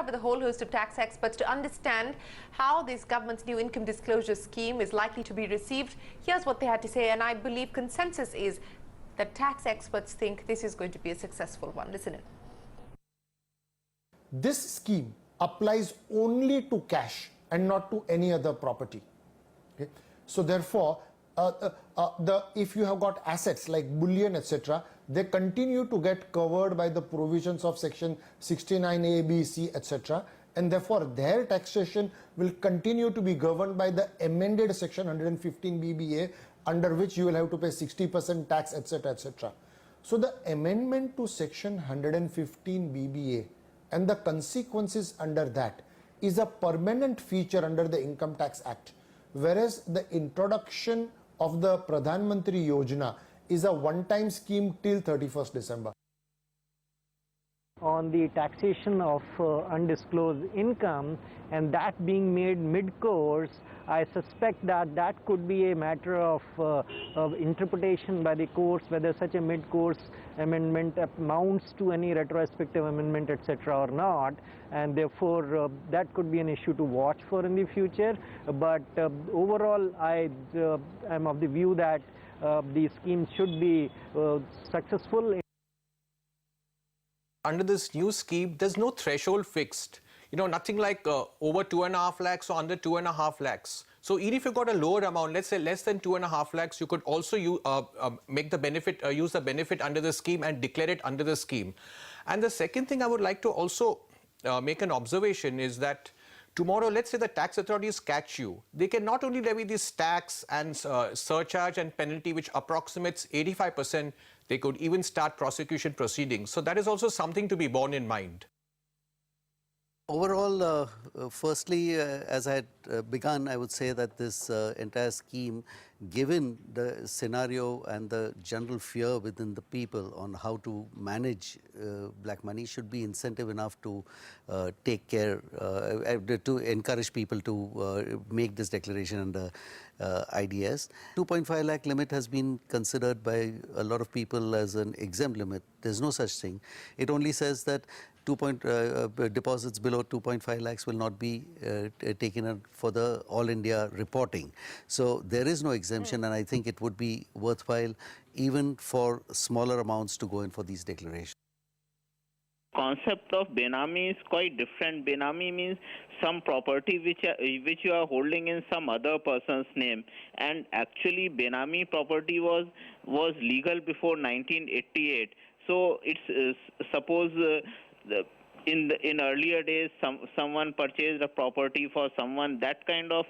up with a whole host of tax experts to understand how this government's new income disclosure scheme is likely to be received. Here's what they had to say, and I believe consensus is that tax experts think this is going to be a successful one. Listen in. This scheme applies only to cash and not to any other property. Okay? So therefore, if you have got assets like bullion, etc., they continue to get covered by the provisions of section 69A, B, C, etc., and therefore their taxation will continue to be governed by the amended section 115 BBA, under which you will have to pay 60% tax, etc., etc. So the amendment to section 115 BBA and the consequences under that is a permanent feature under the Income Tax Act, whereas the introduction of the Pradhan Mantri Yojana is a one-time scheme till 31st December. On the taxation of undisclosed income, and that being made mid-course, I suspect that that could be a matter of interpretation by the courts, whether such a mid-course amendment amounts to any retrospective amendment, etc., or not, and therefore that could be an issue to watch for in the future. But overall, I am of the view that the scheme should be successful. Under this new scheme, there's no threshold fixed. You know, nothing like over 2.5 lakhs or under 2.5 lakhs. So even if you got a lower amount, let's say less than 2.5 lakhs, you could also make the benefit, use the benefit under the scheme and declare it under the scheme. And the second thing I would like to also make an observation is that tomorrow, let's say the tax authorities catch you, they can not only levy this tax and surcharge and penalty, which approximates 85%, they could even start prosecution proceedings. So that is also something to be borne in mind. Overall, firstly, as I had begun, I would say that this entire scheme, given the scenario and the general fear within the people on how to manage black money, should be incentive enough to take care, to encourage people to make this declaration under IDS. 2.5 lakh limit has been considered by a lot of people as an exempt limit. There's no such thing. It only says that deposits below 2.5 lakhs will not be taken up for the all India reporting. So there is no exemption, and I think it would be worthwhile even for smaller amounts to go in for these declarations. Concept of Benami is quite different. Benami means some property which you are holding in some other person's name, and actually Benami property was legal before 1988. So it's suppose in earlier days someone purchased a property for someone, that kind of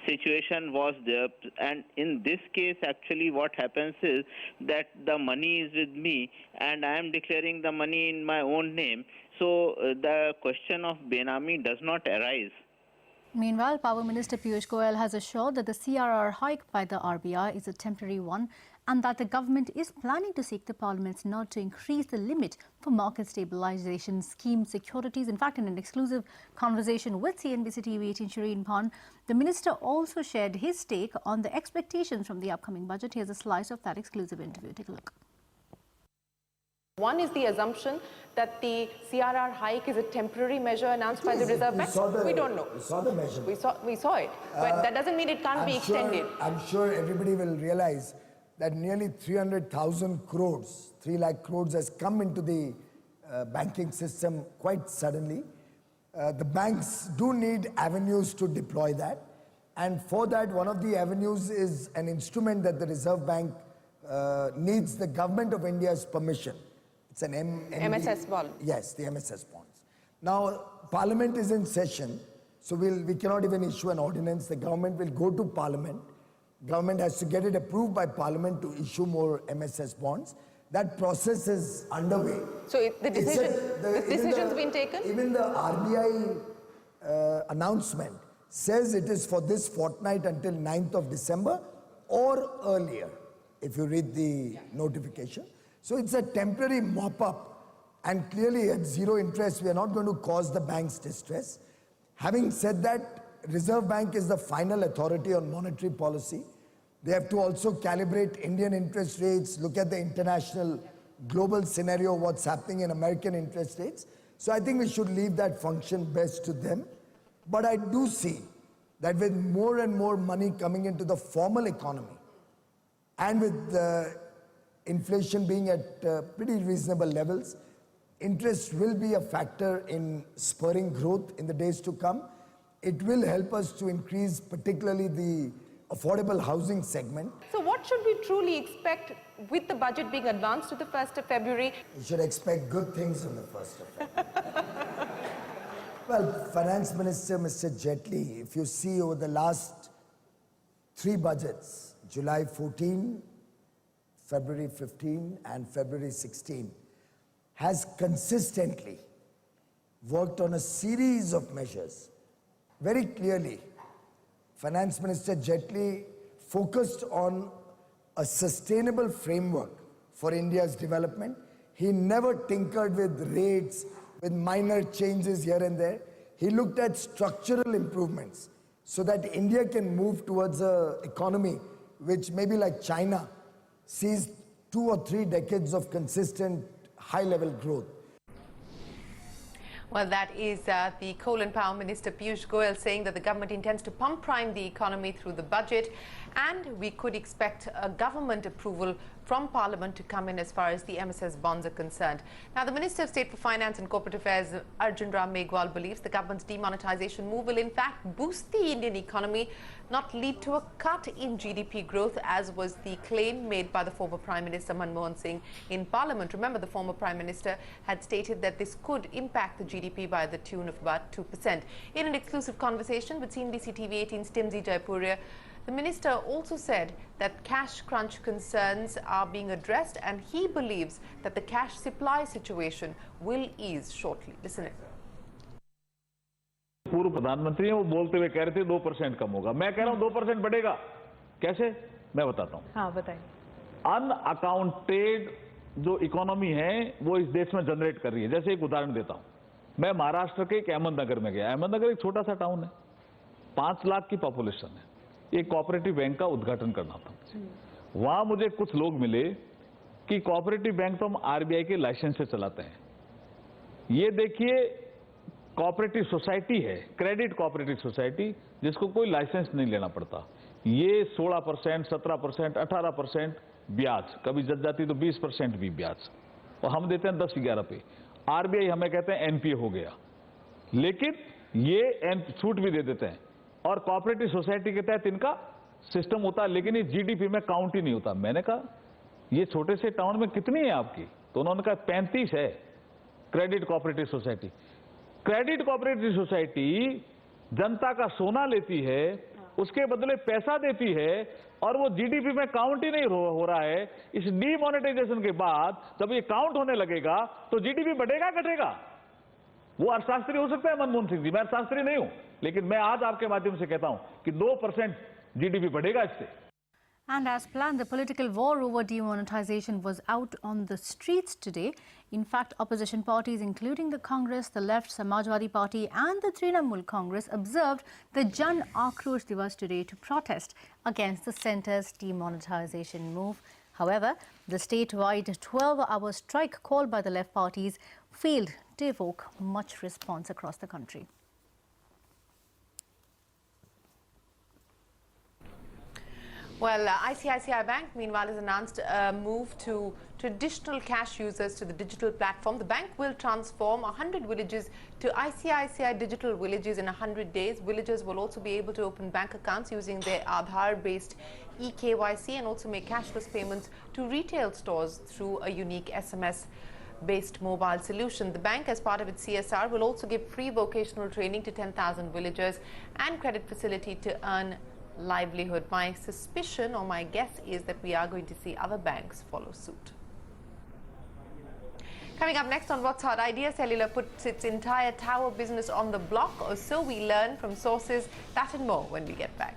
situation was there, and in this case actually what happens is that the money is with me and I am declaring the money in my own name, so the question of Benami does not arise. Meanwhile, Power Minister Piyush Goyal has assured that the CRR hike by the RBI is a temporary one and that the government is planning to seek the Parliament's nod to increase the limit for market stabilisation scheme securities. In fact, in an exclusive conversation with CNBC TV 18 Shireen Bhan, the Minister also shared his take on the expectations from the upcoming budget. Here's a slice of that exclusive interview. Take a look. One is the assumption that the CRR hike is a temporary measure announced by the Reserve Bank. We don't know. We saw the measure. We saw it. But that doesn't mean it can't be extended. I'm sure everybody will realize that nearly 300,000 crores, 3 lakh crores has come into the banking system quite suddenly. The banks do need avenues to deploy that. And for that, one of the avenues is an instrument that the Reserve Bank needs the Government of India's permission. It's an MSS bond. Yes, the MSS bonds. Now, Parliament is in session, so we cannot even issue an ordinance. The government will go to Parliament. Government has to get it approved by Parliament to issue more MSS bonds. That process is underway. So the decision's been taken? Even the RBI announcement says it is for this fortnight until 9th of December or earlier, if you read the notification. So it's a temporary mop-up, and clearly at zero interest, we are not going to cause the banks distress. Having said that, Reserve Bank is the final authority on monetary policy. They have to also calibrate Indian interest rates, look at the international global scenario, what's happening in American interest rates. So I think we should leave that function best to them. But I do see that with more and more money coming into the formal economy, and with inflation being at pretty reasonable levels, interest will be a factor in spurring growth in the days to come. It will help us to increase particularly the affordable housing segment. So what should we truly expect with the budget being advanced to the 1st of February? You should expect good things on the 1st of February. Well, Finance Minister Mr. Jaitley, if you see over the last 3 budgets, July 14, February 15 and February 16, has consistently worked on a series of measures. Very clearly, Finance Minister Jaitley focused on a sustainable framework for India's development. He never tinkered with rates, with minor changes here and there. He looked at structural improvements so that India can move towards an economy which, maybe like China, sees 2 or 3 decades of consistent high-level growth. Well, that is the Coal and Power Minister Piyush Goyal saying that the government intends to pump prime the economy through the budget, and we could expect a government approval from Parliament to come in as far as the MSS bonds are concerned. Now, the Minister of State for Finance and Corporate Affairs, Arjun Ram Meghwal, believes the government's demonetization move will in fact boost the Indian economy, not lead to a cut in GDP growth, as was the claim made by the former Prime Minister Manmohan Singh in Parliament. Remember, the former Prime Minister had stated that this could impact the GDP by the tune of about 2%. In an exclusive conversation with CNBC TV 18's Timsy Jaipuria, the minister also said that cash crunch concerns are being addressed, and he believes that the cash supply situation will ease shortly. Listen in. पूर्व प्रधानमंत्री हैं, वो बोलते हुए कह रहे थे 2% कम होगा। मैं कह रहा हूं 2% बढ़ेगा। कैसे? मैं बताता हूं। हाँ, बताइए। अनअकाउंटेड जो इकोनॉमी है वो इस देश में जनरेट कर रही है। जैसे एक उदाहरण देता हूं, मैं महाराष्ट्र के एक अहमदनगर में गया। अहमदनगर एक छोटा सा टाउन है, 5 लाख की पॉपुलेशन है। एक कोऑपरेटिव बैंक का उद्घाटन करना था। वहां मुझे कुछ लोग मिले कि कोऑपरेटिव बैंक तो हम आरबीआई के लाइसेंस से चलाते हैं। ये देखिए, कोऑपरेटिव सोसाइटी है, क्रेडिट कोऑपरेटिव सोसाइटी, जिसको कोई लाइसेंस नहीं लेना पड़ता। ये 16%, 17%, 18% ब्याज, कभी जज जाती तो 20% भी ब्याज, और हम देते हैं 10-11 पे। आरबीआई हमें कहते हैं एनपीए हो गया, लेकिन ये छूट भी दे देते हैं, और कोऑपरेटिव सोसाइटी के तहत इनका सिस्टम होता है, लेकिन ये जीडीपी में काउंट ही नहीं होता। मैंने कहा ये छोटे से टाउन में कितनी है आपकी? तो उन्होंने कहा 35 है credit cooperative society. Credit cooperative society जनता का सोना लेती है, उसके बदले पैसा देती है, और वो जीडीपी में काउंट ही नहीं हो रहा है। इस डीमोनेटाइजेशन के बाद जब ये काउंट होने लगेगा तो जीडीपी बढ़ेगा घटेगा? वो अर्थशास्त्री हो सकता है मनमोहन सिंह जी, मैं अर्थशास्त्री नहीं हूं, लेकिन मैं आज आपके माध्यम से कहता हूं कि 2% जीडीपी बढ़ेगा इससे। And as planned, the political war over demonetization was out on the streets today. In fact, opposition parties, including the Congress, the Left, Samajwadi Party and the Trinamool Congress, observed the Jan Akrosh Divas today to protest against the centre's demonetization move. However, the statewide 12-hour strike called by the left parties failed to evoke much response across the country. Well, ICICI Bank, meanwhile, has announced a move to traditional cash users to the digital platform. The bank will transform 100 villages to ICICI digital villages in 100 days. Villagers will also be able to open bank accounts using their Aadhaar-based eKYC and also make cashless payments to retail stores through a unique SMS-based mobile solution. The bank, as part of its CSR, will also give free vocational training to 10,000 villagers and credit facility to earn livelihood. My suspicion, or my guess, is that we are going to see other banks follow suit. Coming up next on What's Hot, Idea Cellular puts its entire tower business on the block, or so we learn from sources. That and more when we get back.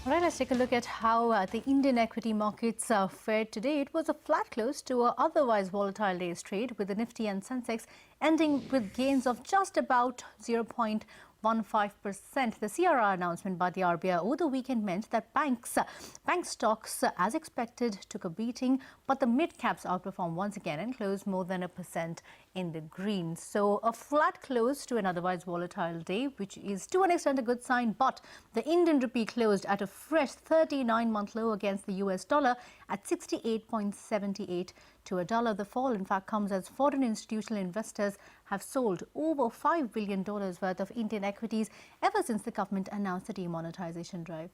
All right, let's take a look at how the Indian equity markets fared today. It was a flat close to an otherwise volatile day's trade, with the Nifty and Sensex ending with gains of just about 0.15%. The CRR announcement by the RBI over the weekend meant that bank stocks, as expected, took a beating, but the mid-caps outperformed once again and closed more than 1% in the green. So a flat close to an otherwise volatile day, which is to an extent a good sign, but the Indian rupee closed at a fresh 39-month low against the US dollar at 68.78 to a dollar. The fall, in fact, comes as foreign institutional investors have sold over $5 billion worth of Indian equities ever since the government announced the demonetization drive.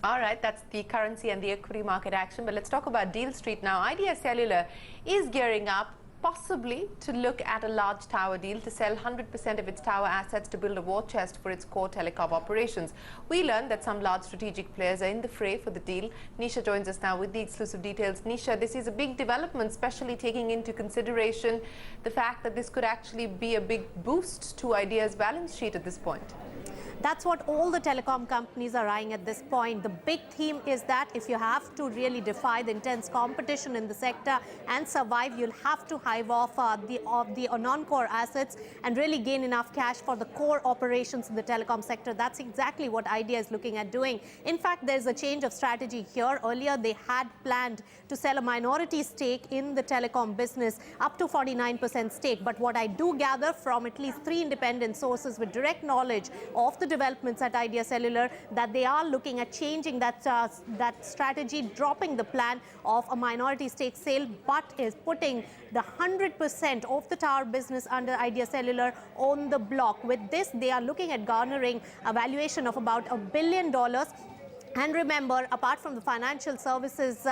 All right, that's the currency and the equity market action. But let's talk about Deal Street now. Idea Cellular is gearing up, possibly to look at a large tower deal to sell 100% of its tower assets to build a war chest for its core telecom operations. We learned that some large strategic players are in the fray for the deal. Nisha joins us now with the exclusive details. Nisha, this is a big development, especially taking into consideration the fact that this could actually be a big boost to Idea's balance sheet at this point. That's what all the telecom companies are eyeing at this point. The big theme is that if you have to really defy the intense competition in the sector and survive, you'll have to hive off the non-core assets and really gain enough cash for the core operations in the telecom sector. That's exactly what Idea is looking at doing. In fact, there's a change of strategy here. Earlier, they had planned to sell a minority stake in the telecom business, up to 49% stake. But what I do gather from at least 3 independent sources with direct knowledge of the developments at Idea Cellular, that they are looking at changing that strategy, dropping the plan of a minority stake sale, but is putting the 100% of the tower business under Idea Cellular on the block. With this, they are looking at garnering a valuation of about $1 billion. And remember, apart from the financial services,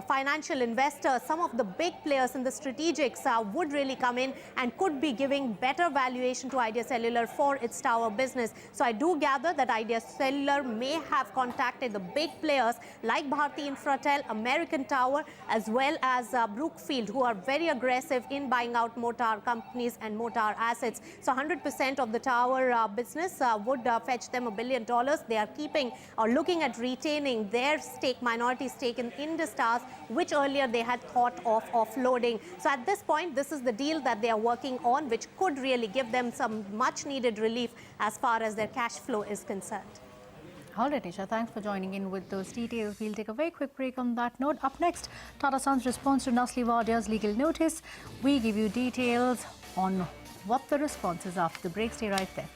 financial investors, some of the big players in the strategics would really come in and could be giving better valuation to Idea Cellular for its tower business. So I do gather that Idea Cellular may have contacted the big players like Bharti Infratel, American Tower, as well as Brookfield, who are very aggressive in buying out more tower companies and more tower assets. So 100% of the tower business would fetch them $1 billion. They are keeping or looking at retaining their stake, minority stake in Industars, which earlier they had thought of offloading. So at this point, this is the deal that they are working on, which could really give them some much needed relief as far as their cash flow is concerned. All right, Nisha, thanks for joining in with those details. We'll take a very quick break on that note. Up next, Tata Sons' response to Nasli Wadia's legal notice. We give you details on what the response is after the break. Stay right there.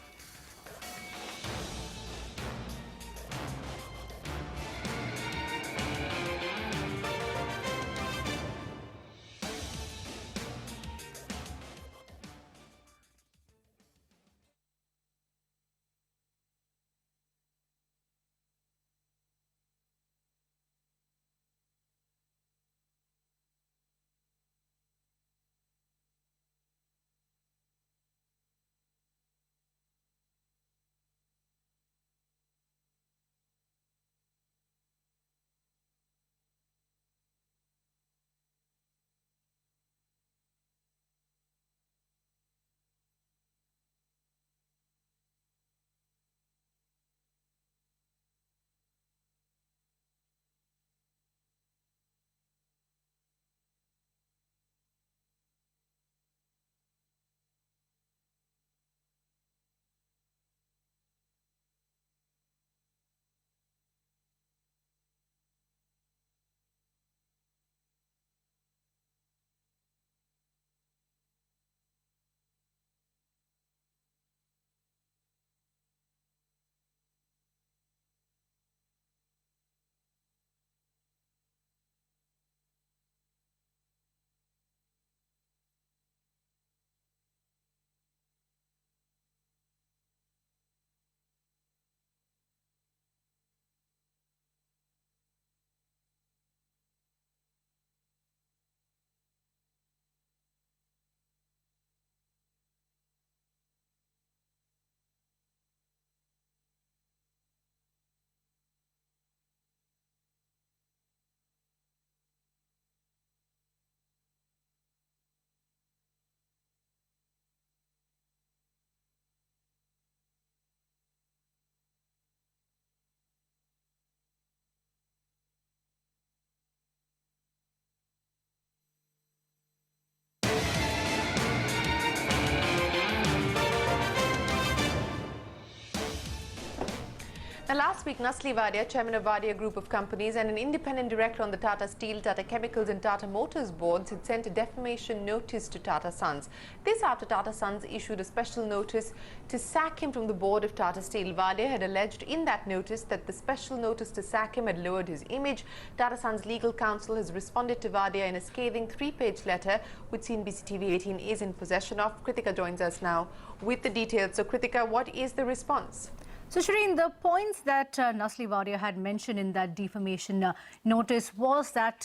Now, last week, Nasli Wadia, chairman of Wadia Group of Companies and an independent director on the Tata Steel, Tata Chemicals and Tata Motors boards, had sent a defamation notice to Tata Sons. This after Tata Sons issued a special notice to sack him from the board of Tata Steel. Wadia had alleged in that notice that the special notice to sack him had lowered his image. Tata Sons legal counsel has responded to Wadia in a scathing 3-page letter, which CNBC TV 18 is in possession of. Kritika joins us now with the details. So, Kritika, what is the response? So, Shireen, the points that Nasli Wadia had mentioned in that defamation notice was that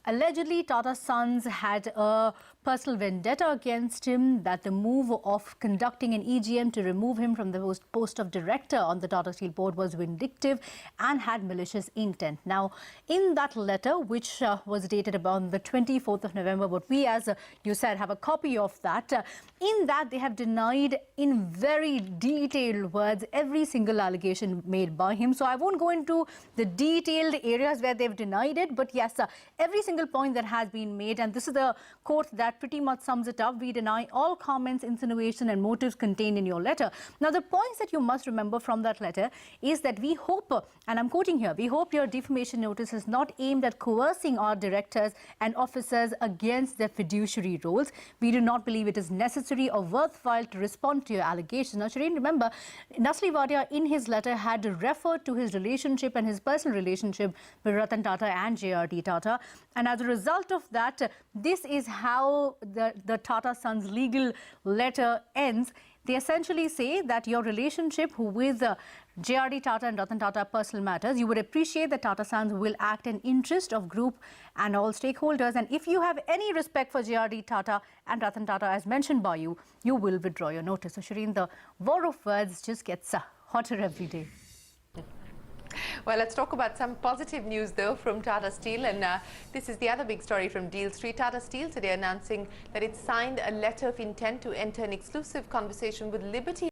allegedly Tata Sons had a personal vendetta against him, that the move of conducting an EGM to remove him from the post of director on the Tata Steel board was vindictive and had malicious intent. Now, in that letter, which was dated about the 24th of November, but we, as you said, have a copy of that, in that they have denied in very detailed words every single allegation made by him. So I won't go into the detailed areas where they've denied it, but yes, every single point that has been made, and this is the quote that pretty much sums it up: we deny all comments, insinuation and motives contained in your letter. Now, the points that you must remember from that letter is that we hope, and I'm quoting here, we hope your defamation notice is not aimed at coercing our directors and officers against their fiduciary roles. We do not believe it is necessary or worthwhile to respond to your allegations. Now, Shireen, remember, Nasli Wadia in his letter had referred to his relationship and his personal relationship with Ratan Tata and JRD Tata. And as a result of that, this is how the Tata Sons legal letter ends. They essentially say that your relationship with JRD Tata and Ratan Tata personal matters. You would appreciate that Tata Sons will act in interest of group and all stakeholders. And if you have any respect for JRD Tata and Ratan Tata, as mentioned by you, you will withdraw your notice. So, Shireen, the war of words just gets hotter every day. Well, let's talk about some positive news, though, from Tata Steel. And this is the other big story from Deal Street. Tata Steel today announcing that it signed a letter of intent to enter an exclusive conversation with Liberty